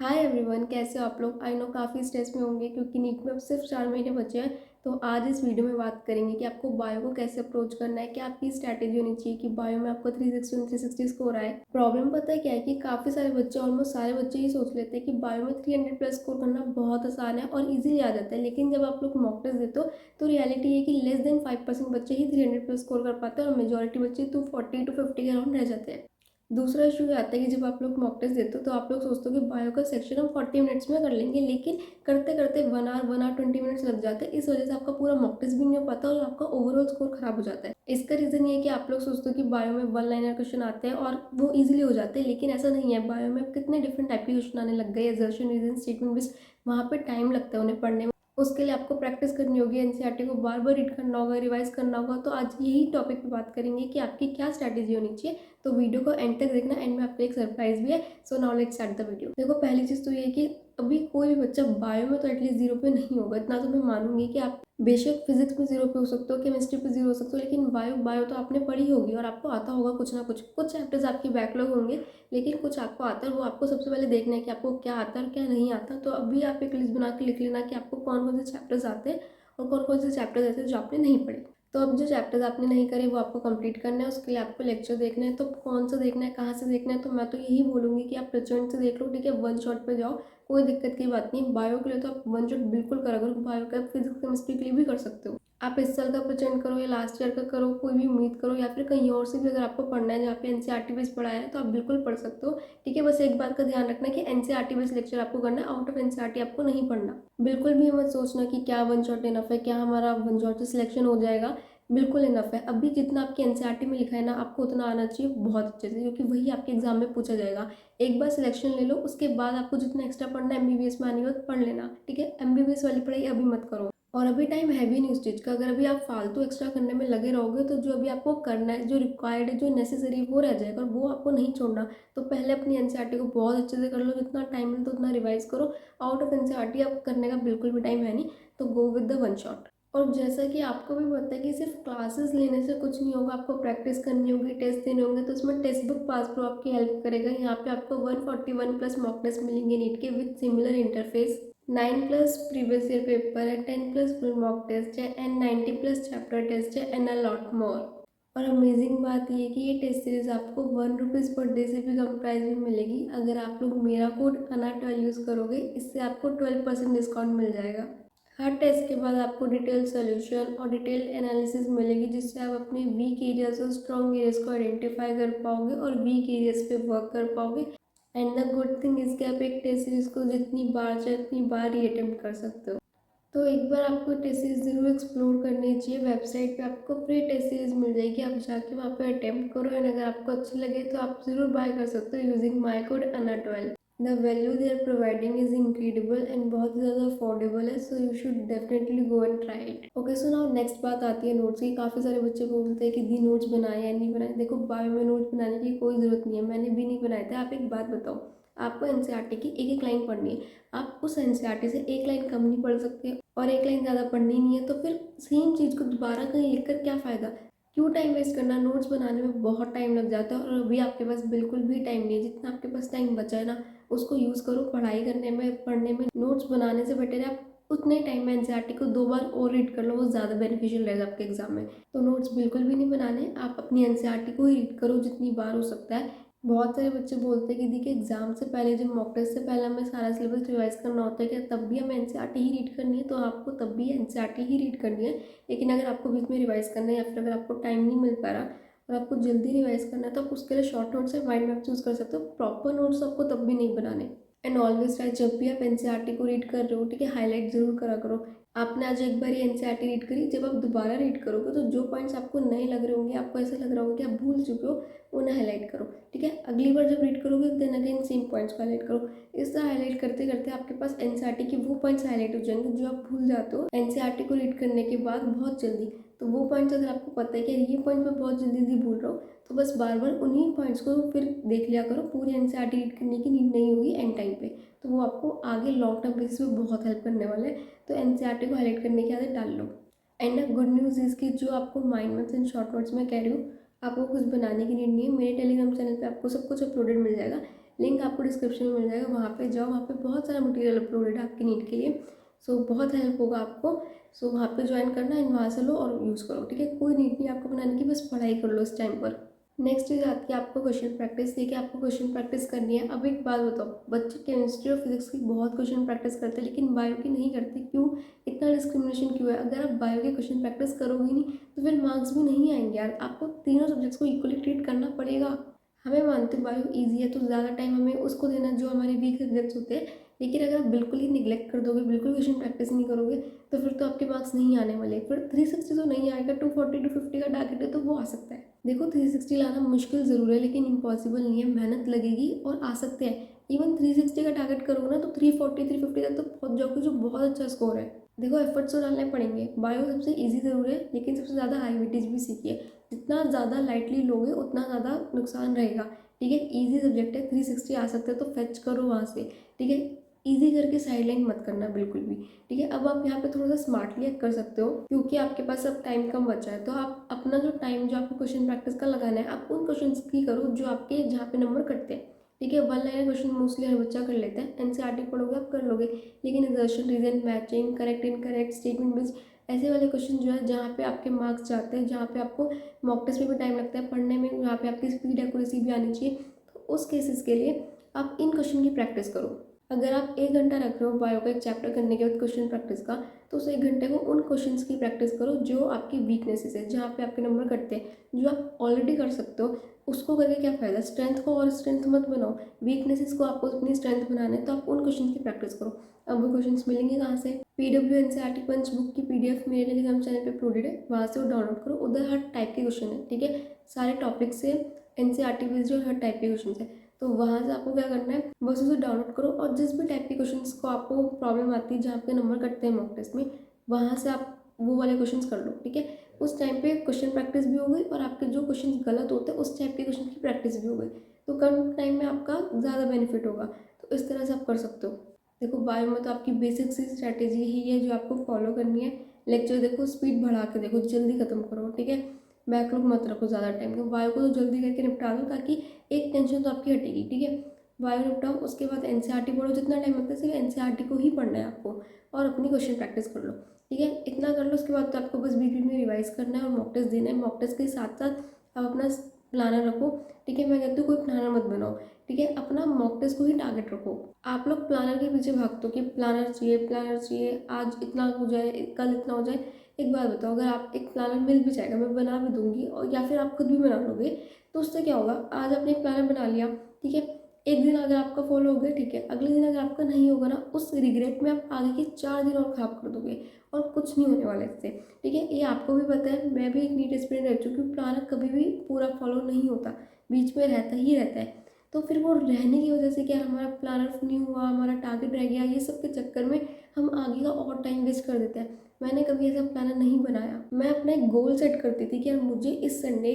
Hi everyone, कैसे हो आप लोग। आई नो काफ़ी स्ट्रेस में होंगे क्योंकि नीट में अब सिर्फ 4 महीने बचे हैं। तो आज इस वीडियो में बात करेंगे कि आपको बायो को कैसे अप्रोच करना है, क्या आपकी स्ट्रैटेजी होनी चाहिए कि बायो में आपको 360 और 360 स्कोर आए। प्रॉब्लम पता है क्या है कि काफ़ी सारे बच्चे, ऑलमोस्ट सारे बच्चे ही सोच लेते हैं कि बायो में 300 प्लस स्कोर करना बहुत आसान है और ईजिली आ जाता है। लेकिन जब आप लोग मॉक टेस्ट देते हो तो रियलिटी है कि लेस देन 5% बच्चे ही 300 प्लस स्कोर कर पाते हैं और मेजोरिटी बच्चे 240 to 50 के अराउंड रह जाते हैं। दूसरा इशू ये आता है कि जब आप लोग मॉक टेस्ट देते हो तो आप लोग सोचते हो कि बायो का सेक्शन हम 40 मिनट्स में कर लेंगे, लेकिन करते करते 1 आवर 20 मिनट्स लग जाते हैं। इस वजह से आपका पूरा मॉक टेस्ट भी नहीं हो पाता और आपका ओवरऑल स्कोर खराब हो जाता है। इसका रीज़न ये है कि आप लोग सोचते हो कि बायो में वन लाइनर क्वेश्चन आते हैं और वो इजीली हो जाते हैं, लेकिन ऐसा नहीं है। बायो में कितने डिफरेंट टाइप के क्वेश्चन आने लग गए, एजर्शन, रीजन, स्टेटमेंट बेस्ड। वहाँ पे टाइम लगता है उन्हें पढ़ने में। उसके लिए आपको प्रैक्टिस करनी होगी, एनसीईआरटी को बार बार रीड करना होगा, रिवाइज करना होगा। तो आज यही टॉपिक पे बात करेंगे कि आपकी क्या स्ट्रैटेजी होनी चाहिए। तो वीडियो को एंड तक देखना, एंड में आपको एक सरप्राइज भी है। So now let's start the video. देखो, पहली चीज़ तो ये है कि अभी कोई भी बच्चा बायो में तो एटलीस्ट जीरो पे नहीं होगा। इतना तो मैं मानूंगी कि आप बेशक फिजिक्स में जीरो पे हो सकते हो, केमिस्ट्री पे जीरो हो सकते हो, लेकिन बायो बायो तो आपने पढ़ी होगी और आपको आता होगा कुछ ना कुछ। कुछ चैप्टर्स आपकी बैकलॉग होंगे, लेकिन कुछ आपको आता है। वो आपको सबसे पहले देखना है कि आपको क्या आता है और क्या नहीं आता। तो अभी आप एक लिस्ट बना के लिख लेना कि आपको कौन कौन से चैप्टर्स आते हैं और कौन कौन से चैप्टर्स ऐसे जो आपने नहीं पढ़े। तो अब जो चैप्टर्स आपने नहीं करे वो आपको कंप्लीट करना है। उसके लिए आपको लेक्चर देखना है। तो कौन सा देखना है, कहाँ से देखना है, तो मैं तो यही बोलूँगी कि आप प्रचंड से देख लो, ठीक है। वन शॉट पे जाओ, कोई दिक्कत की बात नहीं। बायो के लिए तो आप वन शॉट बिल्कुल करा करो। बायो का फिजिक्स केमिस्ट्री के लिए भी कर सकते हो। आप इस साल का प्रचंड करो या लास्ट ईयर का करो, कोई भी उम्मीद करो, या फिर कहीं और से भी अगर आपको पढ़ना है जहाँ पे एनसीईआरटी बेस पढ़ाया है तो आप बिल्कुल पढ़ सकते हो, ठीक है। बस एक बात का ध्यान रखना कि एनसीईआरटी बेस लेक्चर आपको करना है, आउट ऑफ एनसीईआरटी आपको नहीं पढ़ना। बिल्कुल भी मत सोचना कि क्या वन शॉट इनफ है, क्या हमारा वन शॉट से सिलेक्शन हो जाएगा। बिल्कुल इनफ है। अभी जितना आपके एनसीईआरटी में लिखा है ना, आपको उतना आना चाहिए बहुत अच्छे से, क्योंकि वही आपके एग्जाम में पूछा जाएगा। एक बार सिलेक्शन ले लो, उसके बाद आपको जितना एक्स्ट्रा पढ़ना है एमबीबीएस में आनी हो तो पढ़ लेना, ठीक है। एमबीबीएस वाली पढ़ाई अभी मत करो। और अभी टाइम है भी नहीं उस चीज़ का। अगर अभी आप फालतू एक्स्ट्रा करने में लगे रहोगे तो जो अभी आपको करना है, जो रिक्वायर्ड है, जो नेसेसरी है, वो रह जाएगा और वो आपको नहीं छोड़ना। तो पहले अपनी एनसीईआरटी को बहुत अच्छे से कर लो, जितना टाइम मिले तो उतना रिवाइज करो। आउट ऑफ एनसीईआरटी आप करने का बिल्कुल भी टाइम है नहीं, तो go with the one shot. और जैसा कि आपको भी पता है कि सिर्फ क्लासेस लेने से कुछ नहीं होगा, आपको प्रैक्टिस करनी होगी, टेस्ट देने होंगे। तो इसमें टेक्स्ट बुक पास प्रो आपकी हेल्प करेगा। यहाँ पे आपको 141 प्लस मॉक टेस्ट मिलेंगे नीट के with similar interface. 9 plus previous year paper है, 10 प्लस फुल मॉक टेस्ट है, एंड 90 प्लस चैप्टर टेस्ट है, एंड अ लॉट मोर। और अमेजिंग बात ये है कि ये टेस्ट सीरीज आपको ₹1 पर डे से भी कम प्राइस में मिलेगी। अगर आप लोग मेरा कोड अना12 यूज़ करोगे, इससे आपको 12% डिस्काउंट मिल जाएगा। हर टेस्ट के बाद आपको डिटेल सोल्यूशन और डिटेल्ड एनालिसिस मिलेगी, जिससे आप अपने वीक एरियाज और स्ट्रॉन्ग एरियाज को आइडेंटिफाई कर पाओगे और वीक एरियाज पे वर्क कर पाओगे। And the good thing is कि आप एक टेस्ट सीरीज को जितनी बार चाहे उतनी बार ही अटेम्प्ट कर सकते हो। तो एक बार आपको टेस्ट सीरीज ज़रूर एक्सप्लोर करनी चाहिए। वेबसाइट पे आपको फ्री टेस्ट सीरीज मिल जाएगी, आप जाके वहाँ पे अटेम्प्ट करो। एंड अगर आपको अच्छी लगे तो आप ज़रूर बाय कर सकते हो यूजिंग माई कोड अना12। The value they are providing is incredible and बहुत ज़्यादा अफोर्डेबल है, so you should definitely go and try it. Okay, so now next बात आती है नोट्स की। काफ़ी सारे बच्चे बोलते हैं कि दी नोट्स बनाए या नहीं बनाए। देखो, बायो में नोट्स बनाने की कोई ज़रूरत नहीं है, मैंने भी नहीं बनाए थे। आप एक बात बताओ, आपको एनसीईआरटी की एक एक लाइन पढ़नी है। आप उस एनसीईआरटी से एक लाइन कम नहीं पढ़ सकते और एक लाइन ज़्यादा पढ़नी नहीं है, तो फिर सेम चीज़ को दोबारा कहीं लिखकर क्या फ़ायदा। क्यों टाइम वेस्ट करना। नोट्स बनाने में बहुत टाइम लग जाता है और अभी आपके पास बिल्कुल भी टाइम नहीं है। जितना आपके पास टाइम बचा है ना, उसको यूज़ करो पढ़ाई करने में, पढ़ने में। नोट्स बनाने से बेटर है आप उतने टाइम में एनसीईआरटी को 2 बार और रीड कर लो, वो ज़्यादा बेनिफिशियल रहेगा आपके एग्जाम में। तो नोट्स बिल्कुल भी नहीं बनाने, आप अपनी एनसीईआरटी को ही रीड करो जितनी बार हो सकता है। बहुत सारे बच्चे बोलते हैं कि देखिए, एग्जाम से पहले, जब मॉक टेस्ट से पहले हमें सारा सिलेबस रिवाइज करना होता है, क्या तब भी हमें एनसीईआरटी ही रीड करनी है? तो आपको तब भी एनसीईआरटी ही रीड करनी है। लेकिन अगर आपको बीच में रिवाइज करना है या फिर अगर आपको टाइम नहीं मिल पा रहा और आपको जल्दी रिवाइज करना है, तो आप उसके लिए शॉर्ट नोट्स या माइंड मैप चूज़ कर सकते हो। प्रॉपर नोट्स आपको तब भी नहीं बनाने। एंड ऑलवेज ट्राई, जब भी आप एनसीईआरटी को रीड कर रहे हो, ठीक है, हाईलाइट जरूर करा करो। आपने आज एक बार ही एनसीईआरटी रीड करी, जब आप दोबारा रीड करोगे तो जो पॉइंट्स आपको नए लग रहे होंगे, आपको ऐसा लग रहा होगा कि आप भूल चुके हो, उन्हें हाईलाइट करो, ठीक है। अगली बार जब रीड करोगे देन अगेन सेम पॉइंट्स को हाईलाइट करो। इस तरह हाईलाइट करते करते आपके पास एनसीईआरटी के वो पॉइंट्स हाईलाइट हो जाएंगे जो आप भूल जाते हो एनसीईआरटी को रीड करने के बाद बहुत जल्दी। तो वो पॉइंट्स अगर आपको पता है कि ये पॉइंट मैं बहुत जल्दी जल्दी भूल रहा हूँ, तो बस बार बार उन्हीं पॉइंट्स को फिर देख लिया करो। पूरी एनसीईआरटी रीड करने की नीड नहीं होगी एंड टाइम पे, तो वो आपको आगे लॉन्ग टर्म बेसिस पे बहुत हेल्प करने वाला है। तो एनसीईआरटी को हाईलाइट करने की आदत डाल लो। एंड गुड न्यूज़ इसकी, जो आपको mind maps and short notes में कह रही हूँ, आपको कुछ बनाने की नीड नहीं है। मेरे टेलीग्राम चैनल पे आपको सब कुछ अपलोडेड मिल जाएगा। लिंक आपको डिस्क्रिप्शन में मिल जाएगा, वहाँ पे जाओ, वहाँ पे बहुत सारा मटेरियल अपलोडेड है आपकी नीट के लिए। सो बहुत हेल्प होगा आपको। सो वहाँ पे ज्वाइन करना है, वहाँ से लो और यूज़ करो, ठीक है। कोई नीड नहीं आपको बनाने की, बस पढ़ाई कर लो इस टाइम पर। नेक्स्ट चीज़ आती है आपको क्वेश्चन प्रैक्टिस। देखिए आपको क्वेश्चन प्रैक्टिस करनी है। अब एक बात बताओ, बच्चे केमिस्ट्री और फिजिक्स की बहुत क्वेश्चन प्रैक्टिस करते हैं लेकिन बायो की नहीं करते, क्यों? इतना डिस्क्रिमिनेशन क्यों है? अगर आप बायो के क्वेश्चन प्रैक्टिस करोगे नहीं तो फिर मार्क्स भी नहीं आएंगे यार। आपको तीनों सब्जेक्ट्स को इक्वली ट्रीट करना पड़ेगा। हमें मानते हैं बायो ईजी है तो ज़्यादा टाइम हमें उसको देना जो हमारे वीक सब्जेक्ट्स होते हैं, लेकिन अगर आप बिल्कुल ही निगलेक्ट कर दोगे, बिल्कुल क्वेश्चन प्रैक्टिस नहीं करोगे, तो फिर तो आपके मार्क्स नहीं आने वाले। फिर 360 तो नहीं आएगा, 240 250 का टारगेट है तो वो आ सकता है। देखो 360 लाना मुश्किल ज़रूर है लेकिन इम्पॉसिबल नहीं है, मेहनत लगेगी और आ सकते हैं। इवन 360 का टारगेट करोगे ना तो 340 350 तक तो पहुँच जाओगे, जो बहुत अच्छा स्कोर है। देखो एफर्ट्स तो डालने पड़ेंगे। बायो सबसे ईजी ज़रूर है लेकिन सबसे ज़्यादा हाई वेटेज भी सीखिए। जितना ज़्यादा लाइटली लोगे उतना ज़्यादा नुकसान रहेगा, ठीक है। ईजी सब्जेक्ट है, 360 आ सकते हैं तो फेच करो वहाँ से, ठीक है। ईजी करके साइडलाइन मत करना बिल्कुल भी, ठीक है। अब आप यहाँ पे थोड़ा सा स्मार्टली कर सकते हो क्योंकि आपके पास अब टाइम कम बचा है, तो आप अपना जो टाइम जो आपको क्वेश्चन प्रैक्टिस का लगाना है आप उन क्वेश्चन की करो जो आपके जहाँ पे नंबर कटते हैं, ठीक है। वन लाइनर क्वेश्चन मोस्टली हर बच्चा कर लेता है, एनसीईआरटी पढ़ोगे आप कर लोगे, लेकिन assertion, reason, matching, correct incorrect, statement based, ऐसे वाले क्वेश्चन जो है जहाँ पे आपके मार्क्स जाते हैं, जहाँ पे आपको मॉक टेस्ट में भी टाइम लगता है पढ़ने में, जहाँ पे आपकी स्पीड एक्यूरेसी भी आनी चाहिए, तो उस केसेस के लिए आप इन क्वेश्चन की प्रैक्टिस करो। अगर आप 1 घंटा रख रहे हो बायो का एक चैप्टर करने के बाद क्वेश्चन प्रैक्टिस का, तो उस 1 घंटे को उन क्वेश्चंस की प्रैक्टिस करो जो आपकी वीकनेसेस है, जहाँ पे आपके नंबर कटते हैं, जो आप ऑलरेडी कर सकते हो उसको करके क्या फ़ायदा। स्ट्रेंथ को और स्ट्रेंथ मत बनाओ, वीकनेसेस को आपको अपनी स्ट्रेंथ बनाना है, तो आप उन क्वेश्चन की प्रैक्टिस करो। अब वो क्वेश्चन मिलेंगे कहाँ से? पीडब्ल्यू एनसीईआरटी पंच बुक की पीडीएफ मेरे टेलीग्राम चैनल पे अपलोडेड है, वहाँ से वो डाउनलोड करो। उधर हर टाइप के क्वेश्चन है, ठीक है। सारे टॉपिक से एनसीईआरटी बेस्ड और हर टाइप के क्वेश्चन है, तो वहाँ से आपको क्या करना है, बस उसे डाउनलोड करो और जिस भी टाइप के क्वेश्चंस को आपको प्रॉब्लम आती है, जहाँ पे नंबर कटते हैं मॉक टेस्ट में, वहाँ से आप वो वाले क्वेश्चंस कर लो, ठीक है। उस टाइम पे क्वेश्चन प्रैक्टिस भी हो गई और आपके जो क्वेश्चन गलत होते हैं उस टाइप के क्वेश्चन की प्रैक्टिस भी हो गई, तो कम टाइम में आपका ज़्यादा बेनिफिट होगा। तो इस तरह से आप कर सकते हो। देखो बायो में तो आपकी बेसिक सी स्ट्रैटेजी ही है जो आपको फॉलो करनी है। लेक्चर देखो, स्पीड बढ़ा के देखो, जल्दी खत्म करो, ठीक है। बैकलॉग मत रखो ज़्यादा टाइम का। बायो को तो जल्दी करके निपटा दो ताकि एक टेंशन तो आपकी हटेगी, ठीक है। बायो निपटाओ, उसके बाद एनसीईआरटी पढ़ो, जितना टाइम लगता है सिर्फ एनसीईआरटी को ही पढ़ना है आपको, और अपनी क्वेश्चन प्रैक्टिस कर लो, ठीक है। इतना कर लो, उसके बाद तो आपको बस बीच बीच में रिवाइज करना है और मॉक टेस्ट देना है। मॉक टेस्ट के साथ साथ आप अपना प्लानर रखो, ठीक है। मैं कहती हूँ कोई प्लानर मत बनाओ, ठीक है। अपना मॉक टेस्ट को ही टारगेट रखो। आप लोग प्लानर के पीछे भागते हो कि प्लानर चाहिए, प्लानर चाहिए, आज इतना हो जाए, कल इतना हो जाए। एक बात बताओ, अगर आप एक प्लानर मिल भी जाएगा, मैं बना भी दूंगी, और या फिर आप खुद भी बना लोगे, तो उससे क्या होगा, आज आपने एक प्लानर बना लिया, ठीक है। एक दिन अगर आपका फॉलो हो गया, ठीक है, अगले दिन अगर आपका नहीं होगा ना, उस रिग्रेट में आप आगे के 4 दिन और ख़राब कर दोगे और कुछ नहीं होने वाला इससे, ठीक है। ये आपको भी पता है, मैं भी एक नीट एस्पिरेंट रह चुकी हूँ। प्लानर कभी भी पूरा फॉलो नहीं होता, बीच में रहता ही रहता है। तो फिर वो रहने की वजह से क्या, हमारा प्लानर नहीं हुआ, हमारा टारगेट रह गया, ये सब के चक्कर में हम आगे का और टाइम वेस्ट कर देते हैं। मैंने कभी ऐसा प्लानर नहीं बनाया। मैं अपना एक गोल सेट करती थी कि यार मुझे इस संडे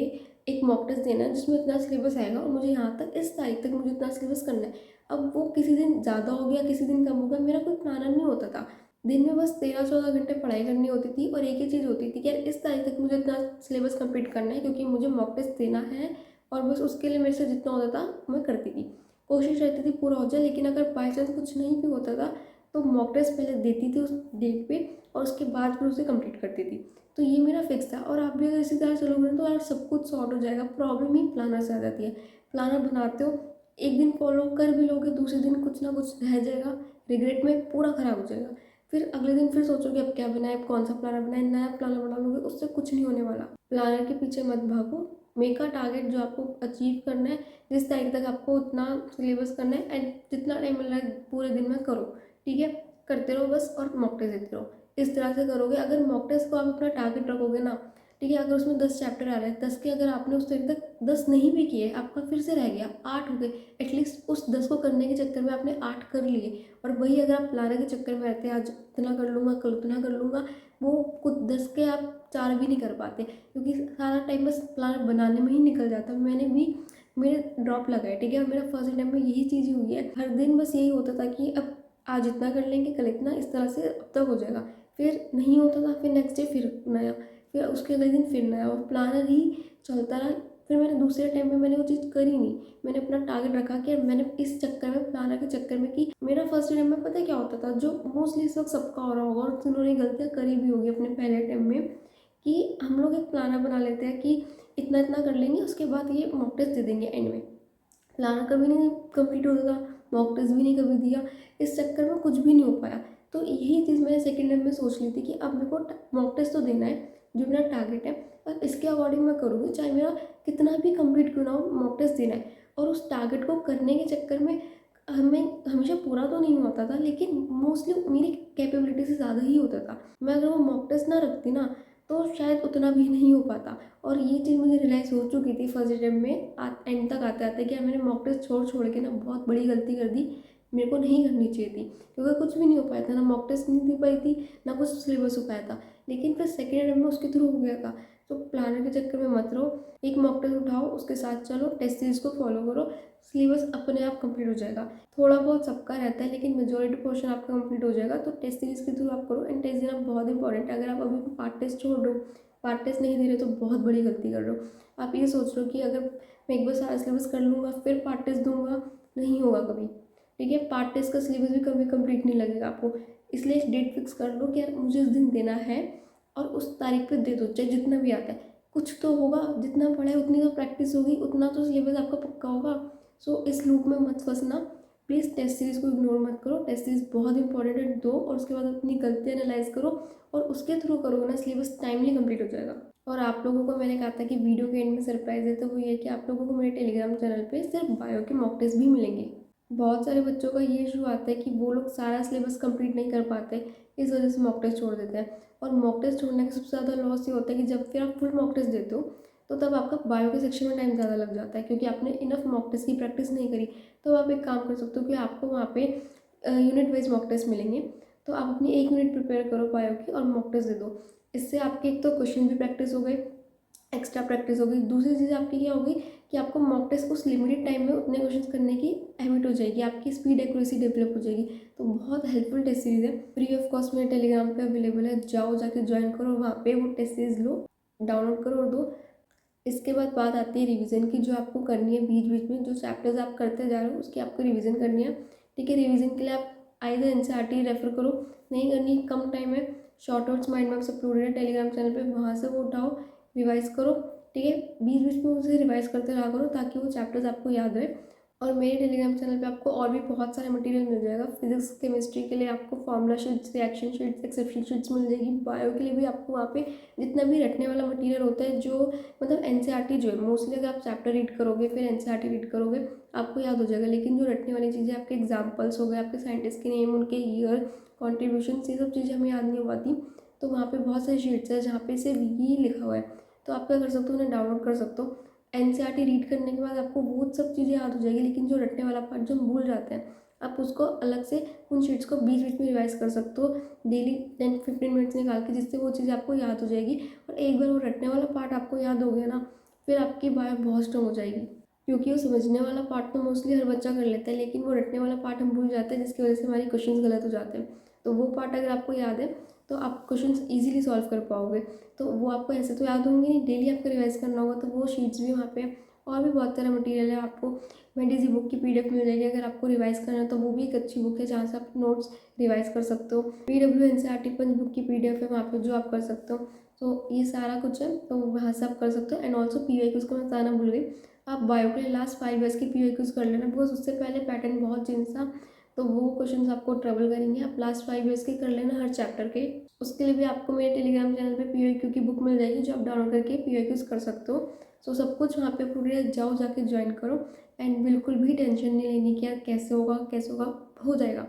एक मॉक टेस्ट देना है जिसमें इतना सिलेबस आएगा और मुझे यहाँ तक इस तारीख तक मुझे इतना सिलेबस करना है। अब वो किसी दिन ज़्यादा हो गया, किसी दिन कम हो गया, मेरा कोई प्लानर नहीं होता था। दिन में बस 13-14 घंटे पढ़ाई करनी होती थी और एक ही चीज़ होती थी कि यार इस तारीख तक मुझे इतना सिलेबस कंप्लीट करना है क्योंकि मुझे मॉक टेस्ट देना है, और बस उसके लिए मेरे से जितना होता था मैं करती थी। कोशिश रहती थी पूरा हो जाए, लेकिन अगर बाई चांस कुछ नहीं भी होता था तो मॉक टेस्ट पहले देती थी उस डेट पे और उसके बाद फिर उसे कंप्लीट करती थी। तो ये मेरा फिक्स था, और आप भी अगर इसी तरह चलोगे ना तो यार सब कुछ सॉर्ट हो जाएगा। प्रॉब्लम ही प्लानर से आ जाती है। प्लानर बनाते हो, एक दिन फॉलो कर भी लोगे, दूसरे दिन कुछ ना कुछ रह जाएगा, रिग्रेट में पूरा ख़राब हो जाएगा। फिर अगले दिन फिर सोचोगे अब क्या बनाए, अब कौन सा प्लानर बनाए, नया प्लानर बना लोगे, उससे कुछ नहीं होने वाला। प्लानर के पीछे मत भागो। मेक अ टारगेट जो आपको अचीव करना है, जिस तारीख तक आपको उतना सिलेबस करना है, एंड जितना टाइम मिल रहा है पूरे दिन में करो, ठीक है। करते रहो बस और मॉक टेस्ट देते रहो। इस तरह से करोगे। अगर मॉक टेस्ट को आप अपना टारगेट रखोगे ना, ठीक है, अगर उसमें 10 चैप्टर आ रहे हैं, 10 के अगर आपने उस तारीख तक 10 नहीं भी किए, आपका फिर से रह गया 8 हो गए, एटलीस्ट उस 10 को करने के चक्कर में आपने 8 कर लिए। और वही अगर आप प्लानर के चक्कर में रहते हैं, आज इतना कर लूँगा, कल उतना कर लूँगा, वो कुछ 10 के आप 4 भी नहीं कर पाते क्योंकि सारा टाइम बस प्लानर बनाने में ही निकल जाता। मैंने भी मेरे ड्रॉप लगा है, ठीक है, और मेरा फर्स्ट टाइम में यही चीज़ हुई है। हर दिन बस यही होता था कि अब आज इतना कर लेंगे, कल इतना, इस तरह से अब तक हो जाएगा। फिर नहीं होता था, फिर नेक्स्ट डे फिर नया, फिर उसके अगले दिन फिर नया, और प्लानर ही चलता रहा। फिर मैंने दूसरे टाइम में मैंने वो चीज़ करी नहीं। मैंने अपना टारगेट रखा कि मैंने इस चक्कर में, प्लानर के चक्कर में, कि मेरा फर्स्ट टाइम में पता है क्या होता था, जो मोस्टली इस वक्त सबका हो रहा होगा और जिन्होंने गलतियाँ करी भी होगी अपने पहले टाइम में, कि हम लोग एक प्लानर बना लेते हैं कि इतना इतना कर लेंगे, उसके बाद ये मॉक टेस्ट दे देंगे एंड में। प्लानर कभी नहीं कंप्लीट होता था, मॉक टेस्ट भी नहीं कभी दिया, इस चक्कर में कुछ भी नहीं हो पाया। तो यही चीज़ मैंने सेकेंड टाइम में सोच ली थी कि अब मेरे को मॉक टेस्ट तो देना है, जो मेरा टारगेट है, और इसके अकॉर्डिंग मैं करूँगी, चाहे मेरा कितना भी कंप्लीट क्यों ना हो, मॉक टेस्ट देना है। और उस टारगेट को करने के चक्कर में हमें हमेशा पूरा तो नहीं होता था, लेकिन मोस्टली मेरी कैपेबिलिटी से ज़्यादा ही होता था। मैं अगर वो मॉक टेस्ट ना रखती ना, तो शायद उतना भी नहीं हो पाता। और ये चीज़ मुझे रियलाइज़ हो चुकी थी फर्स्ट अटेम्प्ट में, एंड तक आते आते, कि यार मैंने मॉक टेस्ट छोड़ छोड़ के ना बहुत बड़ी गलती कर दी, मेरे को नहीं करनी चाहिए थी, क्योंकि कुछ भी नहीं हो पाया था, ना मॉक टेस्ट नहीं दे पाई थी, ना कुछ सिलेबस हो पाया था। लेकिन फिर सेकेंड अटेम्प्ट में उसके थ्रू हो गया था। तो प्लानर के चक्कर में मत रहो, एक मॉक टेस्ट उठाओ, उसके साथ चलो, टेस्ट सीरीज को फॉलो करो, सिलेबस अपने आप कंप्लीट हो जाएगा। थोड़ा बहुत सबका रहता है, लेकिन मेजोरिटी पोर्शन आपका कंप्लीट हो जाएगा। तो टेस्ट सीरीज के थ्रू आप करो, एंड टेस्ट देना बहुत इंपॉर्टेंट है। अगर आप अभी पार्ट टेस्ट छोड़ दो, पार्ट टेस्ट नहीं दे रहे, तो बहुत बड़ी गलती कर रहे हो। आप ये सोच रहे हो कि अगर मैं एक बार सारा सिलेबस कर लूँगा फिर पार्ट टेस्ट दूंगा, नहीं होगा कभी। ठीक है, पार्ट टेस्ट का सिलेबस भी कभी कंप्लीट नहीं लगेगा आपको। इसलिए डेट फिक्स कर लो कि यार मुझे इस दिन देना है, और उस तारीख पे दे दो, चाहे जितना भी आता है। कुछ तो होगा, जितना पढ़ा है उतनी तो प्रैक्टिस होगी, उतना तो सिलेबस आपका पक्का होगा। सो इस लूप में मत फंसना प्लीज़। टेस्ट सीरीज़ को इग्नोर मत करो, टेस्ट सीरीज़ बहुत इंपॉर्टेंट है, दो, और उसके बाद अपनी गलतियाँ एनालाइज करो, और उसके थ्रू करोगे ना, सिलेबस टाइमली कंप्लीट हो जाएगा। और आप लोगों को मैंने कहा था कि वीडियो के एंड में सरप्राइज है, तो वो ये कि आप लोगों को मेरे टेलीग्राम चैनल पे सिर्फ बायो के मॉक टेस्ट भी मिलेंगे। बहुत सारे बच्चों का ये इशू आता है कि वो लोग सारा सिलेबस कंप्लीट नहीं कर पाते, इस वजह से मॉक टेस्ट छोड़ देते हैं। और मॉक टेस्ट छोड़ने का सबसे ज़्यादा लॉस ये होता है कि जब फिर आप फुल मॉक टेस्ट देते हो, तो तब आपका बायो के सेक्शन में टाइम ज़्यादा लग जाता है, क्योंकि आपने इनफ मॉक टेस्ट की प्रैक्टिस नहीं करी। तो आप एक काम कर सकते हो कि आपको वहाँ पे यूनिट वाइज मॉक टेस्ट मिलेंगे, तो आप अपनी एक यूनिट प्रिपेयर करो बायो की और मॉक टेस्ट दे दो। इससे आपके एक तो क्वेश्चन भी प्रैक्टिस हो गए, एक्स्ट्रा प्रैक्टिस होगी। दूसरी चीज़ आपकी क्या होगी कि आपको मॉक टेस्ट उस लिमिटेड टाइम में उतने क्वेश्चन करने की हैबिट हो जाएगी, आपकी स्पीड एक्यूरेसी डेवलप हो जाएगी। तो बहुत हेल्पफुल टेस्ट सीरीज है, फ्री ऑफ कॉस्ट मेरे टेलीग्राम पे अवेलेबल है, जाओ जाके ज्वाइन करो, वहाँ पे वो टेस्ट सीरीज लो, डाउनलोड करो और दो। इसके बाद बात आती है रिवीजन की, जो आपको करनी है बीच बीच में, जो चैप्टर्स आप करते जा रहे हो उसकी आपको रिवीजन करनी है। ठीक है, रिवीजन के लिए आप आइदर एनसीईआरटी रेफर करो, नहीं करनी, कम टाइम है, short notes mind maps uploaded है टेलीग्राम चैनल पे, वहाँ से वो उठाओ, रिवाइज करो। ठीक है, बीच बीच में उसे रिवाइज करते रहा करो, ताकि वो चैप्टर्स आपको याद रहे। और मेरे टेलीग्राम चैनल पे आपको और भी बहुत सारे मटेरियल मिल जाएगा। फिजिक्स केमिस्ट्री के लिए आपको formula sheets, reaction sheets, exception sheets मिल जाएगी। बायो के लिए भी आपको वहाँ पे जितना भी रटने वाला मटेरियल होता है, जो मतलब एनसीईआरटी जो है, मोस्टली अगर आप चैप्टर रीड करोगे फिर एनसीईआरटी रीड करोगे, आपको याद हो जाएगा। लेकिन जो रटने वाली चीज़ें, आपके एग्जाम्पल्स हो गए, आपके साइंटिस्ट के नेम, उनके ईयर, कॉन्ट्रीब्यूशन, ये सब चीज़ें हमें याद नहीं हो पाती। तो वहाँ पे बहुत सारी शीट्स है जहाँ पे सिर्फ यही लिखा हुआ है, तो आप क्या कर सकते हो, उन्हें डाउनलोड कर सकते हो। एनसीईआरटी रीड करने के बाद आपको वो सब चीज़ें याद हो जाएगी, लेकिन जो रटने वाला पार्ट जो हम भूल जाते हैं, आप उसको अलग से उन शीट्स को बीच बीच में रिवाइज कर सकते हो, डेली 10-15 मिनट्स निकाल के, जिससे वो चीज़ आपको याद हो जाएगी। और एक बार वो रटने वाला पार्ट आपको याद हो गया ना, फिर आपकी बायो बहुत स्ट्रॉन्ग हो जाएगी। क्योंकि वो समझने वाला पार्ट तो मोस्टली हर बच्चा कर लेता है, लेकिन वो रटने वाला पार्ट हम भूल जाते हैं, जिसकी वजह से हमारे क्वेश्चंस गलत हो जाते हैं। तो वो पार्ट अगर आपको याद है, तो आप क्वेश्चंस इजीली सॉल्व कर पाओगे। तो वो आपको ऐसे तो याद होंगे नहीं, डेली आपको रिवाइज करना होगा, तो वो शीट्स भी वहाँ पे है। और भी बहुत सारा मटेरियल है, आपको मेडिजी बुक की पीडीएफ मिल जाएगी, अगर आपको रिवाइज करना है तो वो भी एक अच्छी बुक है, जहाँ से आप नोट्स रिवाइज कर सकते हो। पीडब्ल्यू एनसीईआरटी पंच बुक की पीडीएफ है वहाँ पे, जो आप कर सकते हो। तो ये सारा कुछ है, तो वहाँ से आप कर सकते हो। एंड ऑल्सो पीवाईक्यूज को मैं बताना भूल गई, आप बायो के लिए लास्ट 5 ईयर्स की पीवाईक्यूज कर लेना, बिकॉज उससे पहले पैटर्न बहुत चेंज था, तो वो क्वेश्चन आपको ट्रबल करेंगे। आप लास्ट 5 ईयर्स के कर लेना हर चैप्टर के। उसके लिए भी आपको मेरे टेलीग्राम चैनल पे पीवाईक्यू की बुक मिल जाएगी, जो आप डाउनलोड करके पीवाईक्यूज कर सकते हो। सो सब कुछ वहाँ पे अपलोडेड है, जाओ जाके ज्वाइन करो। एंड बिल्कुल भी टेंशन नहीं लेनी कि यार कैसे होगा कैसे होगा, हो जाएगा,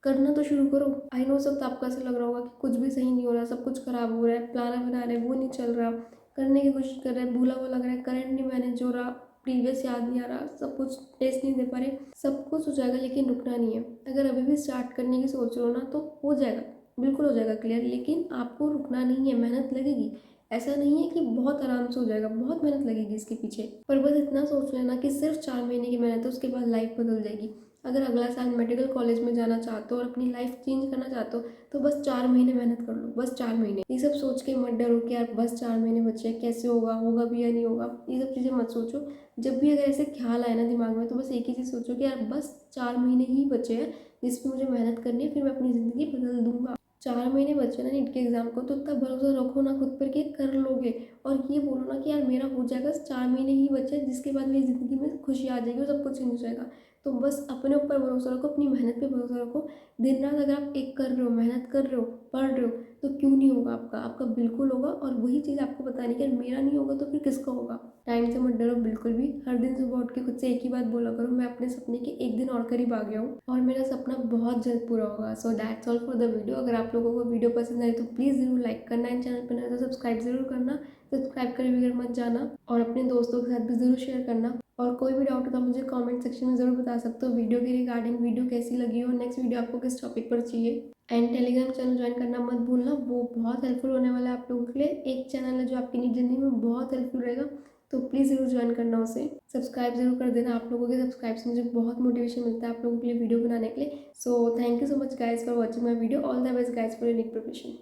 करना तो शुरू करो। आई नो सब आपको ऐसा लग रहा होगा कि कुछ भी सही नहीं हो रहा, सब कुछ खराब हो रहा है, प्लानर बना रहे वो नहीं चल रहा, करने की कोशिश कर रहे हैं, भूला हुआ लग रहा है, करंट नहीं मैनेज हो रहा, प्रीवियस याद नहीं आ रहा, सब कुछ टेस्ट नहीं दे पा रहे, सब कुछ हो जाएगा, लेकिन रुकना नहीं है। अगर अभी भी स्टार्ट करने की सोच रहे हो ना, तो हो जाएगा, बिल्कुल हो जाएगा क्लियर, लेकिन आपको रुकना नहीं है, मेहनत लगेगी। ऐसा नहीं है कि बहुत आराम से हो जाएगा, बहुत मेहनत लगेगी इसके पीछे। पर बस इतना सोच लेना कि सिर्फ 4 महीने की मेहनत है, उसके बाद लाइफ बदल जाएगी। अगर अगला साल मेडिकल कॉलेज में जाना चाहते हो और अपनी लाइफ चेंज करना चाहते हो तो बस 4 महीने मेहनत कर लो, बस 4 महीने। ये सब सोच के मत डरो कि यार बस 4 महीने बचे हैं, कैसे होगा, होगा भी या नहीं होगा, ये सब चीज़ें मत सोचो। जब भी अगर ऐसे ख्याल आए ना दिमाग में तो बस एक ही चीज़ सोचो कि यार बस 4 महीने ही बचे हैं जिसमें मुझे मेहनत करनी है, फिर मैं अपनी ज़िंदगी बदल दूंगा। 4 महीने बचे ना नीट के एग्ज़ाम को, तो इतना भरोसा रखो ना खुद पर कि कर लोगे। और ये बोलो ना कि यार मेरा हो जाएगा, 4 महीने ही बचे हैं जिसके बाद मेरी ज़िंदगी में खुशी आ जाएगी और सब कुछ चेंज हो जाएगा। तो बस अपने ऊपर भरोसा रखो, अपनी मेहनत पे भरोसा रखो। दिन रात अगर आप एक कर रहे हो, मेहनत कर रहे हो, पढ़ रहे हो, तो क्यों नहीं होगा आपका, आपका बिल्कुल होगा। और वही चीज़ आपको बतानी कि यार मेरा नहीं होगा तो फिर किसका होगा। टाइम से मत डरो बिल्कुल भी। हर दिन सुबह उठ के खुद से एक ही बात बोला करो, मैं अपने सपने के एक दिन और करीब आ गया हूँ और मेरा सपना बहुत जल्द पूरा होगा। So that's all for the video. अगर आप लोगों को वीडियो पसंद आए तो प्लीज़ ज़रूर लाइक करना, एंड चैनल पर नए तो सब्सक्राइब जरूर करना। सब्सक्राइब करे बगैर मत जाना और अपने दोस्तों के साथ भी ज़रूर शेयर करना। और कोई भी डाउट हो तो मुझे कमेंट सेक्शन में ज़रूर बता सकते हो वीडियो के रिगार्डिंग, वीडियो कैसी लगी हो, नेक्स्ट वीडियो आपको किस टॉपिक पर चाहिए। एंड टेलीग्राम चैनल ज्वाइन करना मत भूलना, वो बहुत हेल्पफुल होने वाला है आप लोगों के लिए। एक चैनल है जो आपकी निजी जिंदगी में बहुत हेल्पफुल रहेगा, तो प्लीज़ ज़रूर ज्वाइन करना उसे। सब्सक्राइब जरूर कर देना, आप लोगों के सब्सक्राइब से मुझे बहुत मोटिवेशन मिलता है आप लोगों के लिए वीडियो बनाने के लिए। So thank you so much guys for watching my video. All the best guys for your NEET preparation.